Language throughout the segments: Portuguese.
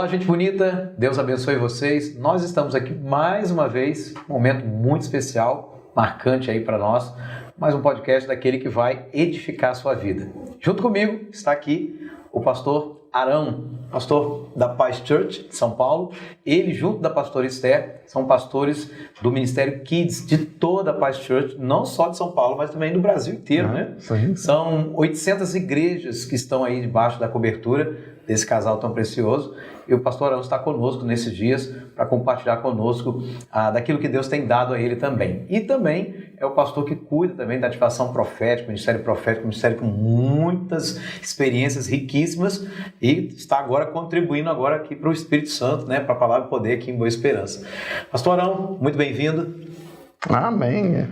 Olá, gente bonita, Deus abençoe vocês. Nós estamos aqui mais uma vez, um momento muito especial, marcante aí para nós, mais um podcast daquele que vai edificar a sua vida. Junto comigo está aqui o pastor Arão, pastor da Paz Church de São Paulo. Ele, junto da pastora Esther, são pastores do Ministério Kids de toda a Paz Church, não só de São Paulo, mas também do Brasil inteiro, né? Sim. São 800 igrejas que estão aí debaixo da cobertura desse casal tão precioso. E o pastor Arão está conosco nesses dias para compartilhar conosco daquilo que Deus tem dado a ele também. E também é o pastor que cuida também da ativação profética, um ministério com muitas experiências riquíssimas e está agora contribuindo agora aqui para o Espírito Santo, né, para a palavra poder aqui em Boa Esperança. Pastor Arão, muito bem-vindo. Amém.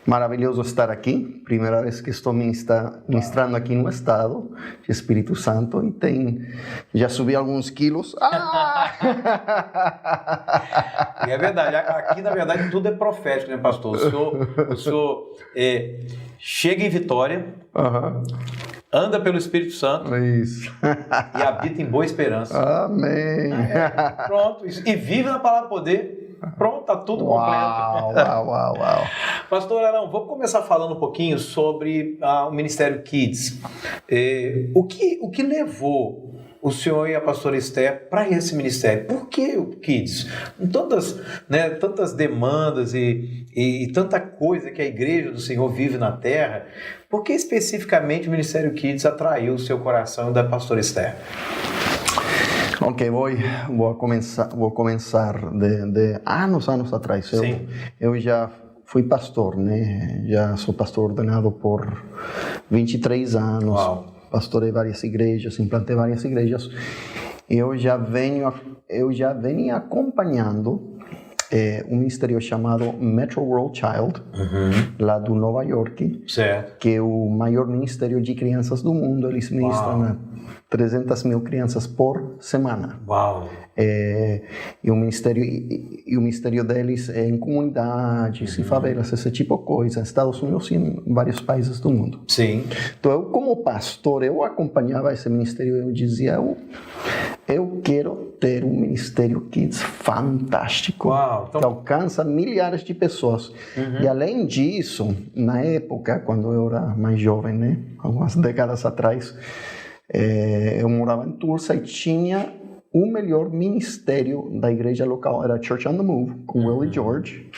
Maravilhoso estar aqui. Primeira vez que estou ministrando aqui no estado de Espírito Santo e já subi alguns quilos. E é verdade, aqui na verdade tudo é profético, né, pastor? O senhor chega em Vitória, anda pelo Espírito Santo. Isso. E habita em Boa Esperança. Amém. Pronto, e vive na palavra poder. Pronto, tá tudo completo. Uau. Pastor Arão, vamos começar falando um pouquinho sobre o Ministério Kids. O que levou o senhor e a pastora Esther para esse ministério? Por que o Kids? Tantas demandas e tanta coisa que a igreja do Senhor vive na terra, por que especificamente o Ministério Kids atraiu o seu coração da pastora Esther? Ok, vou começar de anos atrás. Eu já fui pastor, né? Já sou pastor ordenado por 23 anos. Uau. Pastorei várias igrejas, implantei várias igrejas. Eu já venho acompanhando um ministério chamado Metro World Child, lá do Nova York, certo, que é o maior ministério de crianças do mundo. Eles ministram 300 mil crianças por semana. Uau! E o ministério deles é em comunidades, em favelas, esse tipo de coisa, Estados Unidos e em vários países do mundo. Sim. Então, eu como pastor, eu acompanhava esse ministério, eu dizia, eu quero ter um ministério Kids fantástico, que alcança milhares de pessoas. E além disso, na época, quando eu era mais jovem, né, algumas décadas atrás, eu morava em Tulsa e tinha o melhor ministério da igreja local, era Church on the Move, com Willie George.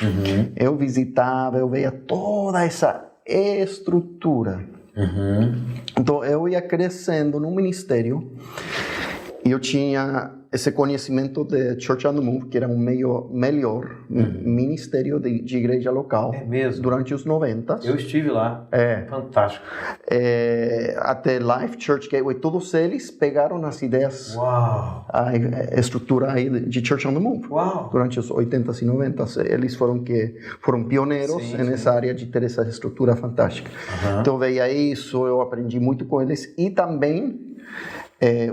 Eu visitava, eu via toda essa estrutura. Então eu ia crescendo no ministério e eu tinha esse conhecimento de Church on the Move, que era um melhor ministério de igreja local. É mesmo? Durante os 90. Eu estive lá. Fantástico. Até Life Church Gateway, todos eles pegaram as ideias, a estrutura aí de Church on the Move. Durante os 80s e 90s, eles foram pioneiros nessa área de ter essa estrutura fantástica. Então veio isso, eu aprendi muito com eles e também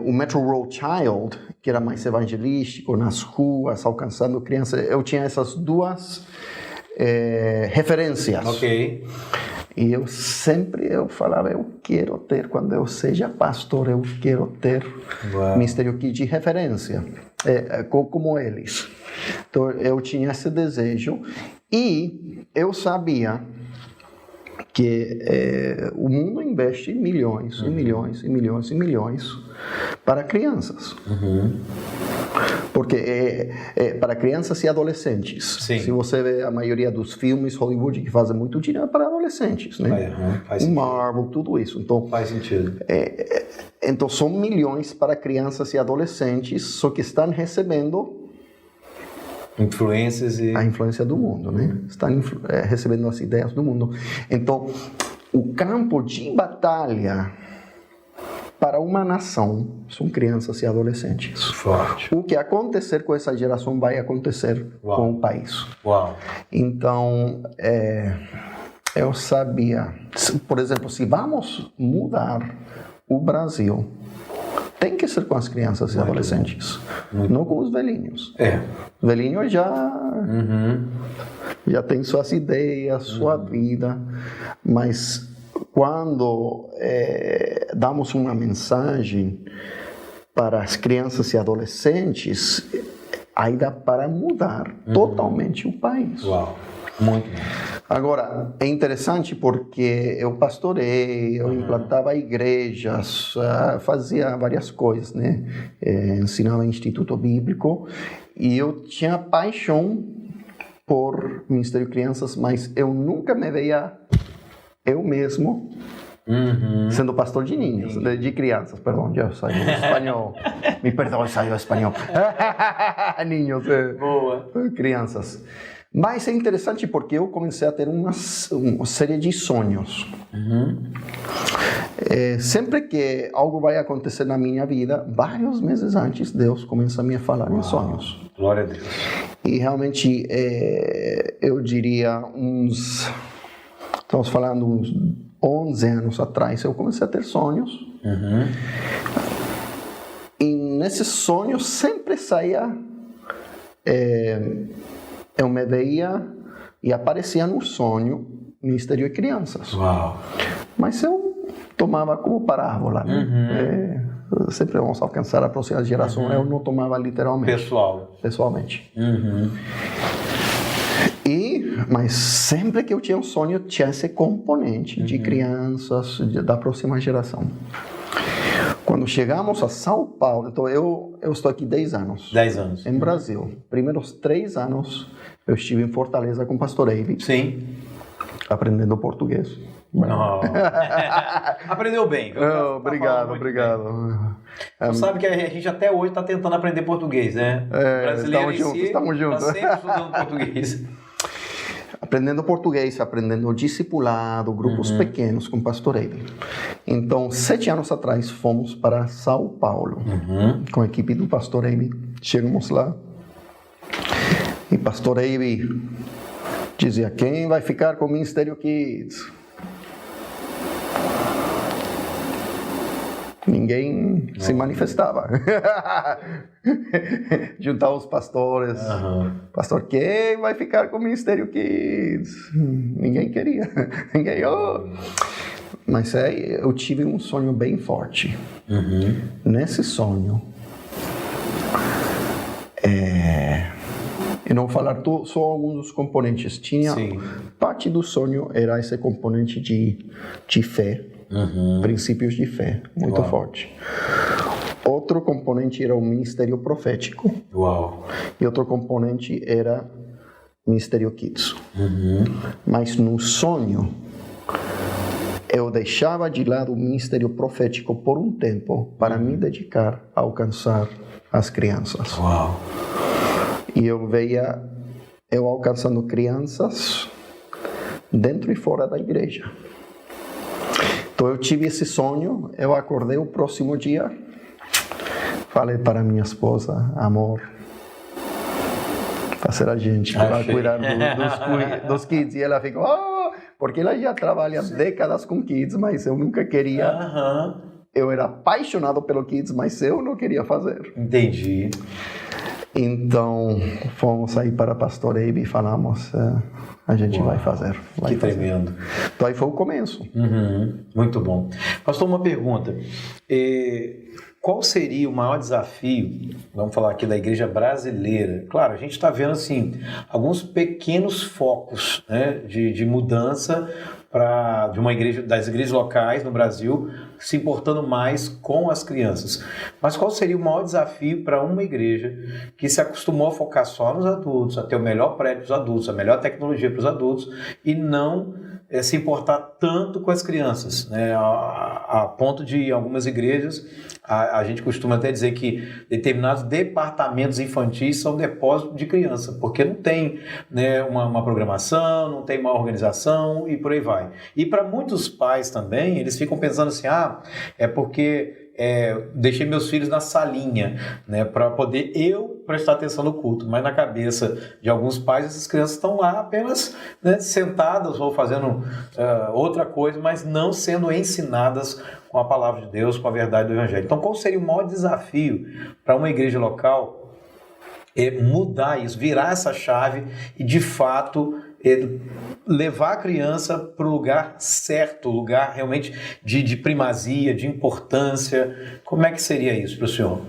o Metro World Child, que era mais evangelístico, nas ruas, alcançando crianças. Eu tinha essas duas referências. Ok. E eu falava, eu quero ter, quando eu seja pastor, eu quero ter ministério de referência, como eles. Então, eu tinha esse desejo e eu sabia que o mundo investe milhões e milhões e milhões e milhões para crianças. Porque para crianças e adolescentes. Sim. Se você vê a maioria dos filmes Hollywood que fazem muito dinheiro é para adolescentes, né? Faz o Marvel, tudo isso. Então, faz sentido. Então são milhões para crianças e adolescentes, só que estão recebendo influências a influência do mundo, né? Estão recebendo as ideias do mundo. Então, o campo de batalha para uma nação são crianças e adolescentes. Forte. O que acontecer com essa geração vai acontecer com o país. Então, eu sabia, por exemplo, se vamos mudar o Brasil, tem que ser com as crianças e adolescentes, não com os velhinhos. Os velhinhos já têm suas ideias, sua vida, mas quando damos uma mensagem para as crianças e adolescentes, aí dá para mudar totalmente o país. Uau, muito bom. Agora, é interessante porque eu pastorei, eu implantava igrejas, fazia várias coisas, né? Ensinava Instituto Bíblico e eu tinha paixão por Ministério Crianças, mas eu nunca me veia eu mesmo sendo pastor de ninhos, de crianças, perdão, já saiu espanhol. Me perdoe, saiu espanhol. Ninhos, boa. Crianças. Mas é interessante porque eu comecei a ter uma série de sonhos. Sempre que algo vai acontecer na minha vida, vários meses antes, Deus começa a me falar em sonhos. Glória a Deus. E realmente, eu diria estamos falando uns 11 anos atrás, eu comecei a ter sonhos. E nesses sonhos sempre saía... eu me veia e aparecia no sonho Ministério de Crianças. Uau. Mas eu tomava como parábola, né? Sempre vamos alcançar a próxima geração. Eu não tomava literalmente. Pessoalmente. Mas sempre que eu tinha um sonho, tinha esse componente de crianças da próxima geração. Quando chegamos a São Paulo, então eu estou aqui 10 anos. 10 anos. Em Brasil. Primeiros 3 anos eu estive em Fortaleza com o pastor Eiby. Sim. Aprendendo português. Não. Aprendeu bem. Obrigado. Você sabe que a gente até hoje está tentando aprender português, né? O brasileiro estamos juntos. Está sempre estudando português. Aprendendo português, aprendendo discipulado, grupos pequenos com o pastor Eiby. Então, 7 anos atrás, fomos para São Paulo com a equipe do pastor Eiby. Chegamos lá e pastor Eiby dizia: quem vai ficar com o Ministério Kids? Ninguém se manifestava. Juntava os pastores. Pastor, quem vai ficar com o Ministério Kids? Ninguém queria. Ninguém. Mas eu tive um sonho bem forte. Nesse sonho, e não vou falar só alguns dos componentes. Tinha parte do sonho era esse componente de fé. Princípios de fé, muito forte. Outro componente era o ministério profético. E outro componente era Ministério Kids. Mas no sonho, eu deixava de lado o ministério profético por um tempo para me dedicar a alcançar as crianças. E eu veia eu alcançando crianças dentro e fora da igreja. Então eu tive esse sonho, eu acordei o próximo dia, falei para minha esposa: amor, fazer a gente para cuidar dos kids. E ela ficou: porque ela já trabalha décadas com kids, mas eu nunca queria. Eu era apaixonado pelo kids, mas eu não queria fazer. Entendi. Então, fomos aí para pastor Eiby e falamos: a gente vai fazer. Que tremendo. Então aí foi o começo. Muito bom. Pastor, uma pergunta. Qual seria o maior desafio, vamos falar aqui da igreja brasileira? Claro, a gente está vendo assim, alguns pequenos focos, né, de mudança de uma igreja, das igrejas locais no Brasil se importando mais com as crianças. Mas qual seria o maior desafio para uma igreja que se acostumou a focar só nos adultos, a ter o melhor prédio para os adultos, a melhor tecnologia para os adultos e não se importar tanto com as crianças, né? A ponto de algumas igrejas, a gente costuma até dizer que determinados departamentos infantis são depósito de criança, porque não tem, né, uma programação, não tem uma organização e por aí vai. E para muitos pais também, eles ficam pensando assim: é porque deixei meus filhos na salinha, né, para poder eu prestar atenção no culto. Mas na cabeça de alguns pais, essas crianças estão lá apenas, né, sentadas ou fazendo outra coisa, mas não sendo ensinadas com a palavra de Deus, com a verdade do Evangelho. Então, qual seria o maior desafio para uma igreja local? Mudar isso, virar essa chave e, de fato, levar a criança para o lugar certo, lugar realmente de primazia, de importância. Como é que seria isso para o senhor?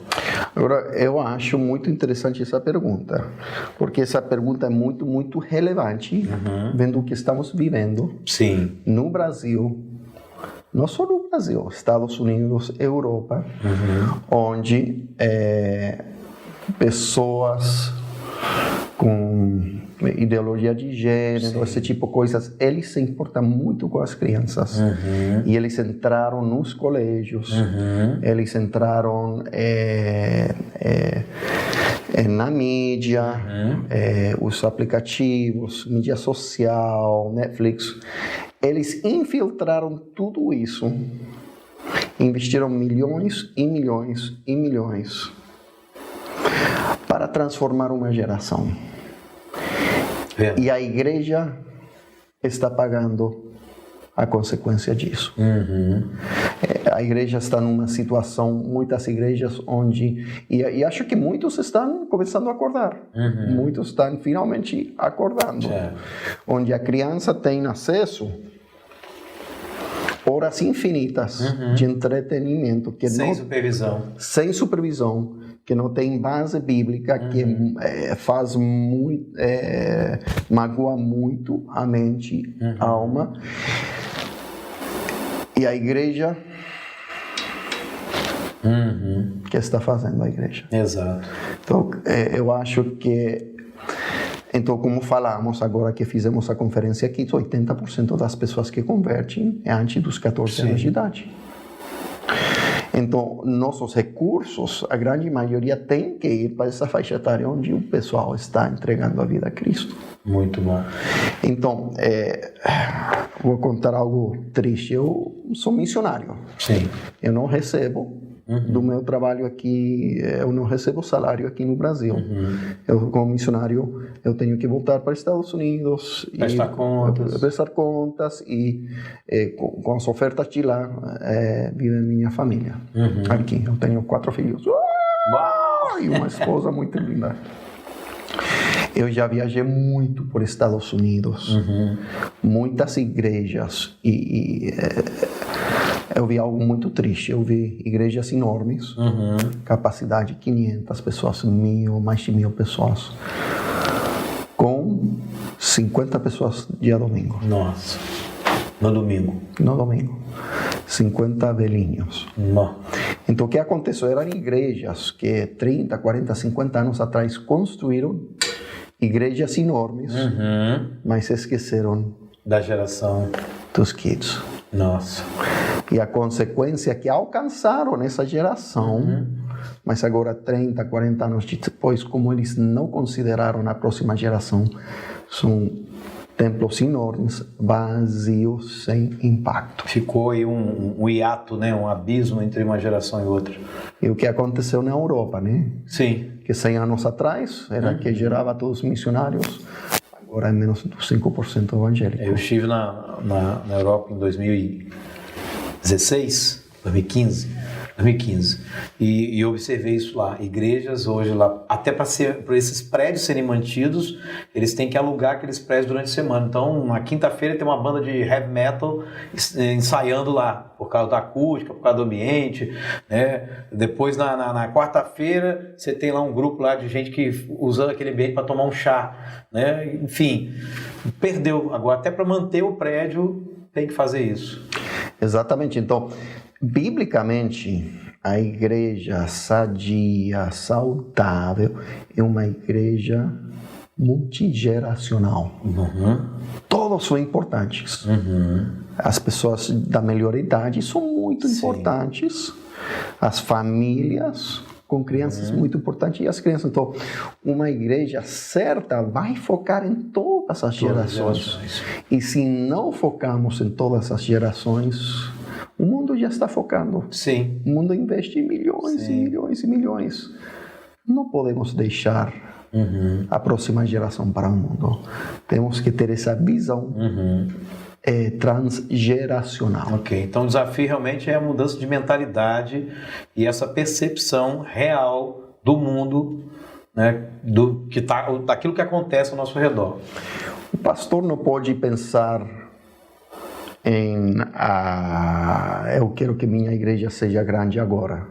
Agora, eu acho muito interessante essa pergunta, porque essa pergunta é muito, muito relevante, vendo o que estamos vivendo. Sim. No Brasil, não só no Brasil, Estados Unidos, Europa, onde pessoas com ideologia de gênero, esse tipo de coisas, eles se importam muito com as crianças. E eles entraram nos colégios, eles entraram na mídia, os aplicativos, mídia social, Netflix. Eles infiltraram tudo isso, investiram milhões e milhões e milhões para transformar uma geração. E a igreja está pagando a consequência disso. A igreja está numa situação, muitas igrejas onde... E acho que muitos estão começando a acordar. Muitos estão finalmente acordando. Onde a criança tem acesso horas infinitas de entretenimento. Que sem não, supervisão. Sem supervisão. Que não tem base bíblica, que faz muito, magoa muito a mente, a alma. E a igreja, o que está fazendo a igreja? Exato. Então, eu acho que, então, como falamos agora que fizemos a conferência aqui, 80% das pessoas que convertem é antes dos 14 anos de idade. Então, nossos recursos, a grande maioria tem que ir para essa faixa etária onde o pessoal está entregando a vida a Cristo. Muito bom. Então, vou contar algo triste. Eu sou missionário. Sim. Eu não recebo do meu trabalho aqui, eu não recebo salário aqui no Brasil. Eu, como missionário, eu tenho que voltar para os Estados Unidos prestar contas e com as ofertas de lá vive minha família. Aqui eu tenho 4 filhos. E uma esposa muito linda. Eu já viajei muito por Estados Unidos, muitas igrejas e eu vi algo muito triste. Eu vi igrejas enormes, capacidade de 500 pessoas, 1.000, mais de 1.000 pessoas, com 50 pessoas dia domingo. Nossa, no domingo. No domingo. 50 velhinhos. Não. Então, o que aconteceu? Eram igrejas que 30, 40, 50 anos atrás construíram igrejas enormes, mas esqueceram da geração dos kids. Nossa. E a consequência é que alcançaram essa geração, mas agora 30, 40 anos depois, como eles não consideraram a próxima geração, são templos enormes, vazios, sem impacto. Ficou aí um hiato, né? Um abismo entre uma geração e outra. E o que aconteceu na Europa, né? Sim. Que 100 anos atrás era que gerava todos os missionários, agora é menos de 5% evangélico. Eu estive na Europa em 2016, 2015, e observei isso lá. Igrejas hoje lá, até para esses prédios serem mantidos, eles têm que alugar aqueles prédios durante a semana. Então, na quinta-feira tem uma banda de heavy metal ensaiando lá, por causa da acústica, por causa do ambiente, né? Depois, na quarta-feira, você tem lá um grupo lá de gente que usando aquele ambiente para tomar um chá, né? Enfim, perdeu. Agora, até para manter o prédio, tem que fazer isso. Exatamente. Então, biblicamente, a igreja sadia, saudável, é uma igreja multigeracional. Todos são importantes. As pessoas da melhor idade são muito importantes. As famílias com crianças muito importantes. E as crianças, então, uma igreja certa vai focar em todas as gerações. E se não focarmos em todas as gerações, o mundo já está focando. Sim. O mundo investe milhões e milhões e milhões. Não podemos deixar a próxima geração para o mundo. Temos que ter essa visão transgeracional. Ok, então o desafio realmente é a mudança de mentalidade e essa percepção real do mundo, né, daquilo que acontece ao nosso redor. O pastor não pode pensar em eu quero que minha igreja seja grande agora,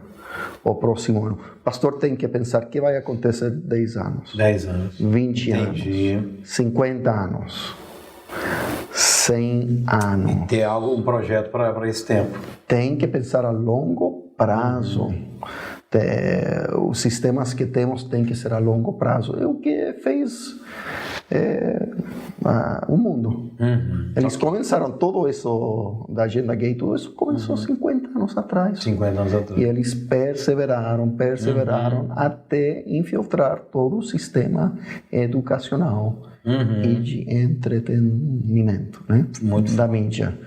o próximo ano. O pastor tem que pensar o que vai acontecer 10 anos. 10 anos. 20 Entendi. anos. 50 anos. 100 anos. E ter um projeto para esse tempo. Tem que pensar a longo prazo. Os sistemas que temos têm que ser a longo prazo. É o que fez o mundo. Eles começaram tudo isso da agenda gay, tudo isso começou 50 anos atrás. 50 anos atrás. E eles perseveraram até infiltrar todo o sistema educacional e de entretenimento, né? Da mídia.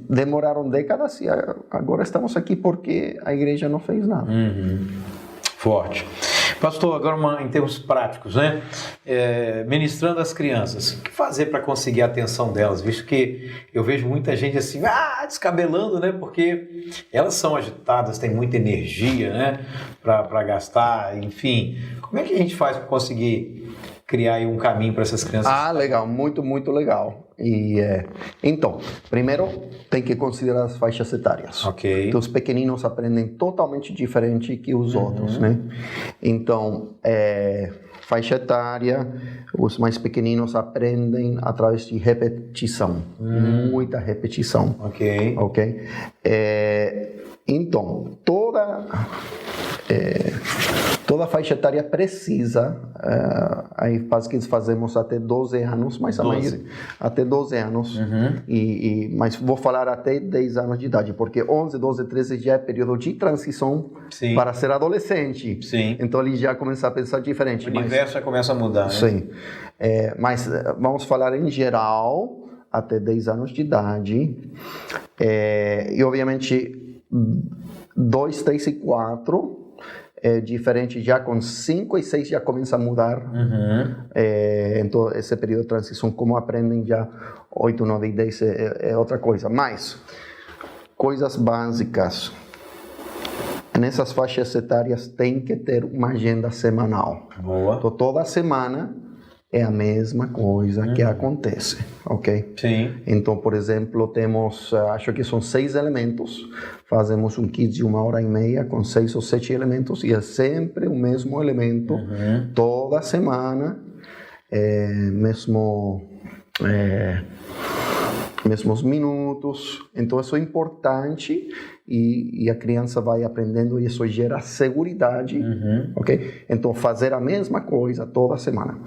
Demoraram décadas e agora estamos aqui porque a igreja não fez nada. Forte. Pastor, agora em termos práticos, né? Ministrando as crianças, o que fazer para conseguir a atenção delas? Visto que eu vejo muita gente assim, descabelando, né? Porque elas são agitadas, têm muita energia, né? Para gastar, enfim. Como é que a gente faz para conseguir criar aí um caminho para essas crianças? Legal, muito, muito legal. Então, primeiro tem que considerar as faixas etárias. Ok. Então, os pequeninos aprendem totalmente diferente que os outros, né? Então, faixa etária, os mais pequeninos aprendem através de repetição, muita repetição. Ok. Então, toda faixa etária precisa, aí fazemos até 12 anos, mas a maioria até 12 anos, mas vou falar até 10 anos de idade, porque 11, 12, 13 já é período de transição para ser adolescente. Sim. Então ele já começa a pensar diferente. O universo já começa a mudar, né? Sim. Mas vamos falar em geral, até 10 anos de idade, e obviamente 2, 3 e 4 é diferente, já com 5 e 6 já começa a mudar. Então esse período de transição, como aprendem já 8, 9 e 10 é outra coisa. Mas coisas básicas, nessas faixas etárias tem que ter uma agenda semanal. Boa. Então toda semana é a mesma coisa que acontece, ok? Sim. Então, por exemplo, temos, acho que são 6 elementos, fazemos um kit de 1h30 com 6 ou 7 elementos e é sempre o mesmo elemento, toda semana, mesmos minutos. Então, isso é importante e a criança vai aprendendo e isso gera segurança, ok? Então, fazer a mesma coisa toda semana.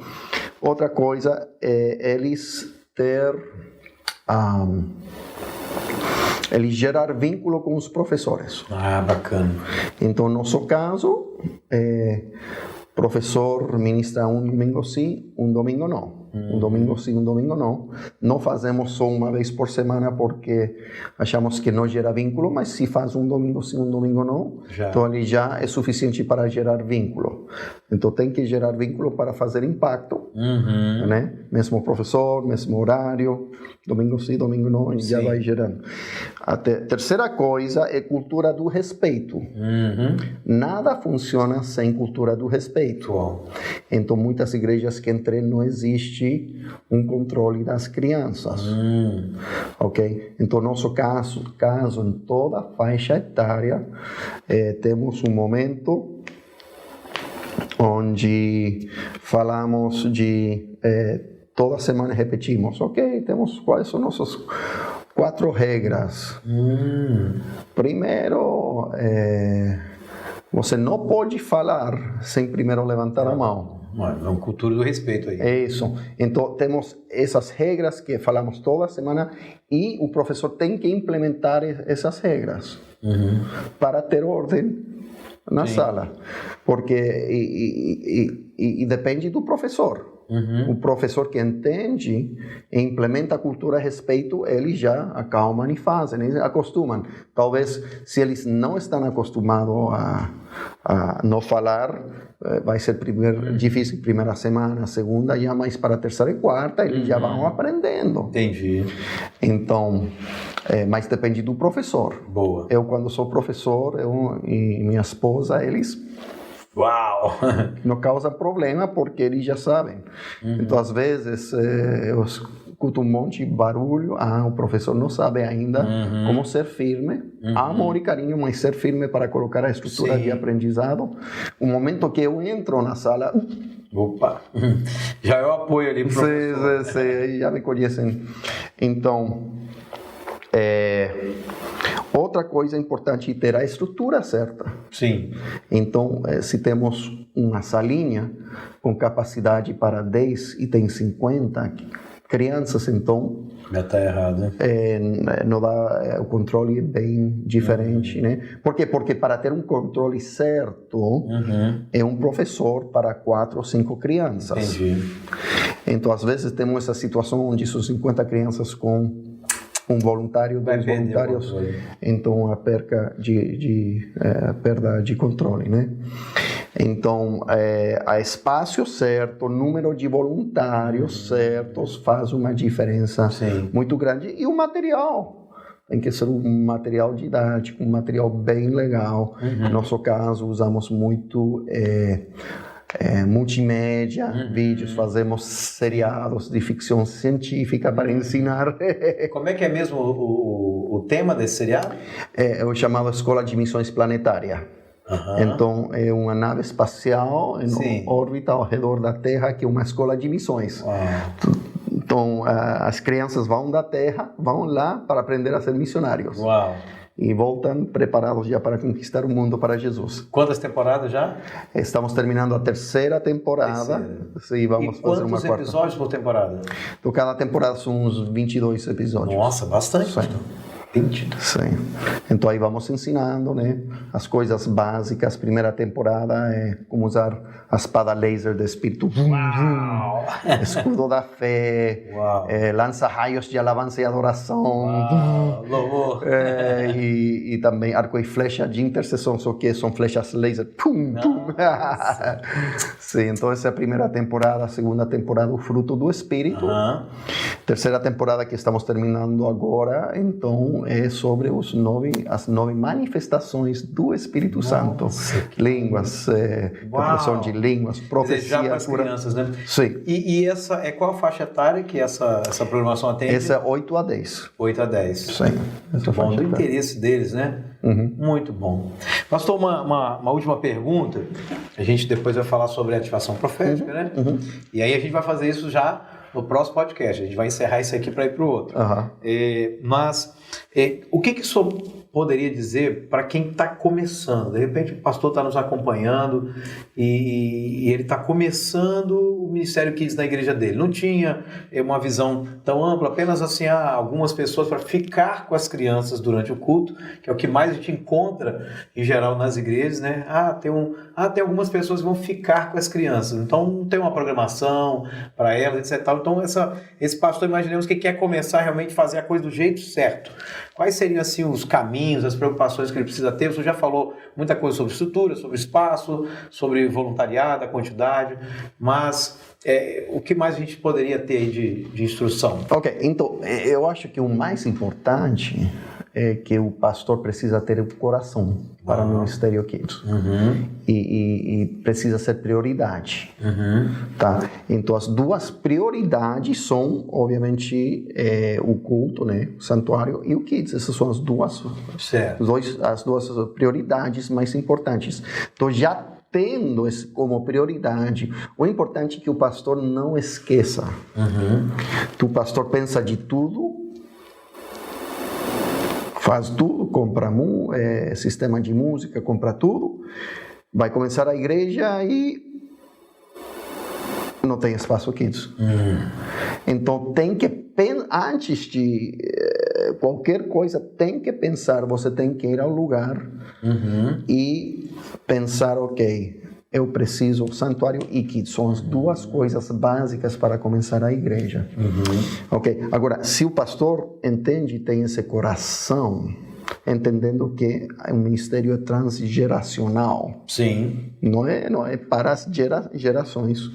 Outra coisa é eles gerar vínculo com os professores. Bacana. Então, no nosso caso, professor ministra um domingo sim, um domingo não. Um domingo sim, um domingo não. Não fazemos só uma vez por semana porque achamos que não gera vínculo, mas se faz um domingo sim, um domingo não, então ele já é suficiente para gerar vínculo. Então tem que gerar vínculo para fazer impacto, né? Mesmo professor, mesmo horário, domingo sim, domingo não, e já vai gerando. A terceira coisa é cultura do respeito. Nada funciona sem cultura do respeito. Então muitas igrejas que entrei não existe um controle das crianças, ok? Então, no nosso caso, em toda a faixa etária, temos um momento onde falamos de, toda semana repetimos, ok? Temos quais são nossas 4 regras. Primeiro, você não pode falar sem primeiro levantar a mão. É uma cultura do respeito aí. É isso. Então, temos essas regras que falamos toda semana e o professor tem que implementar essas regras para ter ordem na sala. Porque e depende do professor. O professor que entende e implementa a cultura a respeito, eles já acalmam e fazem, eles acostumam. Talvez, se eles não estão acostumados a não falar, vai ser difícil primeira semana, segunda, já mais para a terceira e quarta, eles já vão aprendendo. Entendi. Então, mas depende do professor. Boa. Eu, quando sou professor, eu e minha esposa, eles Uau! Não causa problema porque eles já sabem. Então, às vezes, eu escuto um monte de barulho. O professor não sabe ainda como ser firme. Amor e carinho, mas ser firme para colocar a estrutura de aprendizado. O momento que eu entro na sala... Opa! Já é o apoio ali, professor. Sim, já me conhecem. Então, outra coisa importante é ter a estrutura certa. Sim. Então, se temos uma salinha com capacidade para 10 e tem 50 crianças, então... Já está errado. Não dá, o controle é bem diferente, né? Por quê? Porque para ter um controle certo, é um professor para 4 ou 5 crianças. Entendi. Então, às vezes, temos essa situação onde são 50 crianças com um voluntário, 2 voluntários, então a perda de controle, né? Então, a espaço certo, número de voluntários certos faz uma diferença muito grande. E o material tem que ser um material didático, um material bem legal. No nosso caso, usamos muito multimédia, vídeos, fazemos seriados de ficção científica para ensinar. Como é que é mesmo o tema desse seriado? É o chamado Escola de Missões Planetária. Então, é uma nave espacial em órbita ao redor da Terra, que é uma escola de missões. Então, as crianças vão da Terra, vão lá para aprender a ser missionários. Uau! E voltam preparados já para conquistar o mundo para Jesus. Quantas temporadas já? Estamos terminando a 3ª temporada. Sim, vamos fazer uma 4ª. E quantos episódios por temporada? Então, cada temporada são uns 22 episódios. Nossa, bastante. Sim. 20. Sim. Então aí vamos ensinando, né, as coisas básicas. Primeira temporada é como usar a espada laser do Espírito. Uau! Escudo da fé. Lança-raios de alabança e adoração. Louvor. E também arco e flecha de intercessão, só que são flechas laser. Pum, pum. Sim, então essa é a primeira temporada. A segunda temporada, o fruto do Espírito. Terceira temporada que estamos terminando agora, então é sobre as 9 manifestações do Espírito Santo. Línguas, compreensão de línguas, profecia. Já para as crianças, né? Sim. E essa é qual a faixa etária que essa programação atende? Essa é 8 a 10. 8 a 10. Sim. Muito bom, do interesse deles, né? Muito bom. Pastor, uma última pergunta. A gente depois vai falar sobre a ativação profética, né? E aí a gente vai fazer isso já no próximo podcast. A gente vai encerrar isso aqui para ir para o outro. Mas o que o senhor poderia dizer para quem está começando? De repente o pastor está nos acompanhando e ele está começando o Ministério Kids na igreja dele. Não tinha uma visão tão ampla, apenas assim, algumas pessoas para ficar com as crianças durante o culto, que é o que mais a gente encontra em geral nas igrejas, né? Tem algumas pessoas que vão ficar com as crianças, então não tem uma programação para elas, etc. Então esse pastor, imaginemos que quer começar realmente a fazer a coisa do jeito certo. Quais seriam assim os caminhos, as preocupações que ele precisa ter? Você já falou muita coisa sobre estrutura, sobre espaço, sobre voluntariado, a quantidade, mas o que mais a gente poderia ter aí de instrução? Ok, então eu acho que o mais importante é que o pastor precisa ter o coração para o Ministério Kids. E precisa ser prioridade. Tá? Então, as duas prioridades são, obviamente, o culto, né? O santuário e o Kids. Essas são as duas prioridades mais importantes. Então, já tendo isso como prioridade, o importante é que o pastor não esqueça. O pastor pensa de tudo, faz tudo, compra sistema de música, compra tudo, vai começar a igreja e não tem espaço kids. Então tem que, antes de qualquer coisa, tem que pensar, você tem que ir ao lugar e pensar, ok, eu preciso santuário e kids, são as duas coisas básicas para começar a igreja. Ok, agora, se o pastor entende, tem esse coração, entendendo que o ministério é transgeracional. Sim. Não é para as gerações.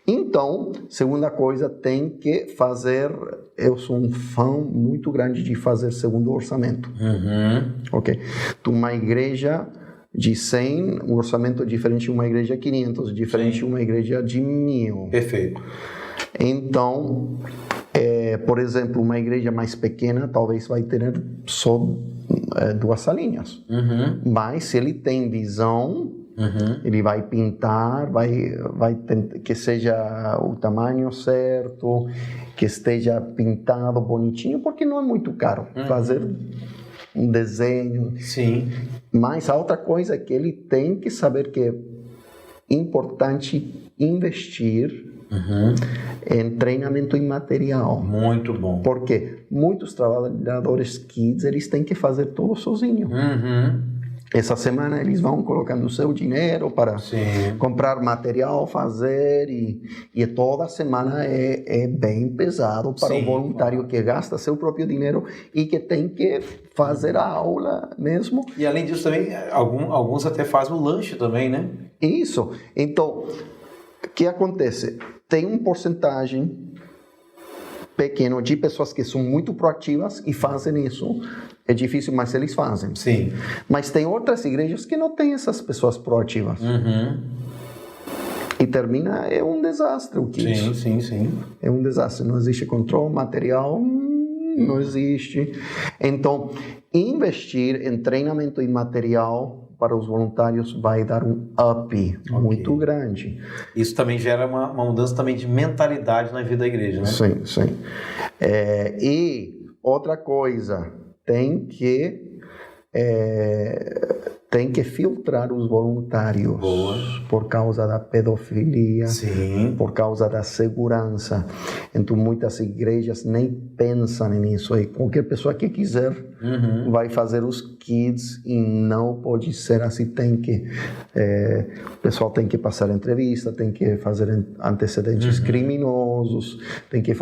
Então, segunda coisa, tem que fazer. Eu sou um fã muito grande de fazer segundo orçamento. Ok? Uma igreja de 100, um orçamento diferente de uma igreja de 500, diferente de uma igreja de 1000. Perfeito. Então, por exemplo, uma igreja mais pequena talvez vai ter só 2 salinhas. Mas se ele tem visão, ele vai pintar, vai tentar que seja o tamanho certo, que esteja pintado bonitinho, porque não é muito caro fazer um desenho. Sim. Mas a outra coisa é que ele tem que saber que é importante investir em treinamento e material. Muito bom. Porque muitos trabalhadores kids, eles têm que fazer tudo sozinho. Essa semana eles vão colocando o seu dinheiro para comprar material, fazer, e toda semana é bem pesado para o voluntário que gasta seu próprio dinheiro e que tem que fazer a aula mesmo. E além disso também, alguns até fazem o lanche também, né? Isso. Então, o que acontece? Tem uma porcentagem pequeno de pessoas que são muito proativas e fazem isso. É difícil, mas eles fazem. Sim. Mas tem outras igrejas que não têm essas pessoas proativas. E termina, é um desastre o que isso. Sim. É um desastre. Não existe controle material, não existe. Então, investir em treinamento e material para os voluntários vai dar um up muito grande. Isso também gera uma mudança também de mentalidade na vida da igreja, né? Sim. E outra coisa, tem que filtrar os voluntários. Boa. Por causa da pedofilia, por causa da segurança. Então muitas igrejas nem pensam nisso. E qualquer pessoa que quiser vai fazer os kids, e não pode ser assim. O pessoal tem que passar entrevista, tem que fazer antecedentes criminosos, tem que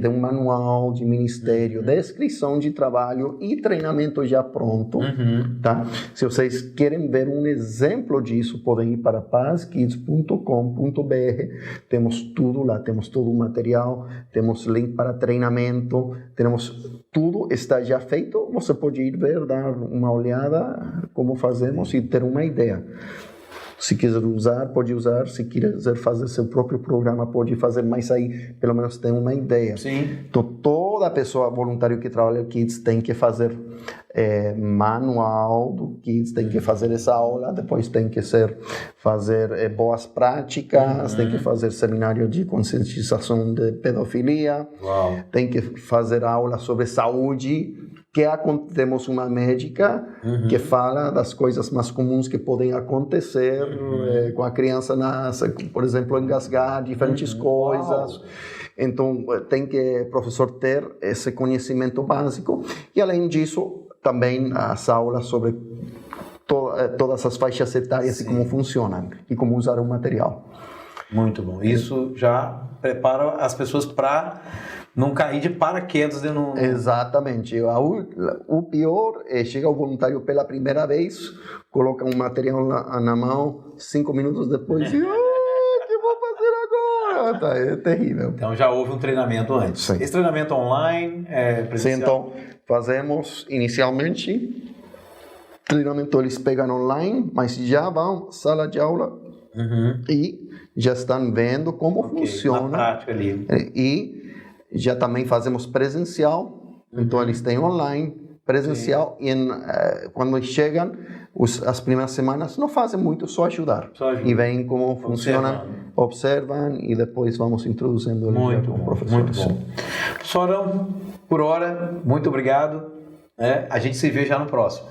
ter um manual de ministério, descrição de trabalho e treinamento já pronto. Tá? Se vocês querem ver um exemplo disso, podem ir para pazkids.com.br. Temos tudo lá, temos todo o material, temos link para treinamento, tudo está já feito. Você pode ir ver, dar uma olhada como fazemos e ter uma ideia. Se quiser usar, pode usar. Se quiser fazer seu próprio programa, pode fazer. Mas aí, pelo menos, tem uma ideia. Então, toda pessoa voluntária que trabalha no Kids tem que fazer manual do Kids, tem que fazer essa aula. Depois tem que fazer boas práticas, tem que fazer seminário de conscientização de pedofilia, tem que fazer aula sobre saúde. Temos uma médica que fala das coisas mais comuns que podem acontecer com a criança por exemplo, engasgar, diferentes coisas. Então, tem que o professor ter esse conhecimento básico. E, além disso, também as aulas sobre todas as faixas etárias e como funcionam e como usar o material. Muito bom. Isso já prepara as pessoas para não cair de paraquedas. Exatamente. O pior é chegar o voluntário pela primeira vez, coloca um material na mão, 5 minutos depois, o que vou fazer agora? Tá, é terrível. Então já houve um treinamento antes. Sim. Esse treinamento online é presencial? Sim, então fazemos inicialmente treinamento, eles pegam online, mas já vão sala de aula e já estão vendo como funciona. Na prática ali. E já também fazemos presencial, então eles têm online, presencial, e quando chegam, as primeiras semanas não fazem muito, só ajudar. E veem como funciona, observam, e depois vamos introduzindo eles como professores. Muito bom. Professor Arão, por hora, muito obrigado. A gente se vê já no próximo.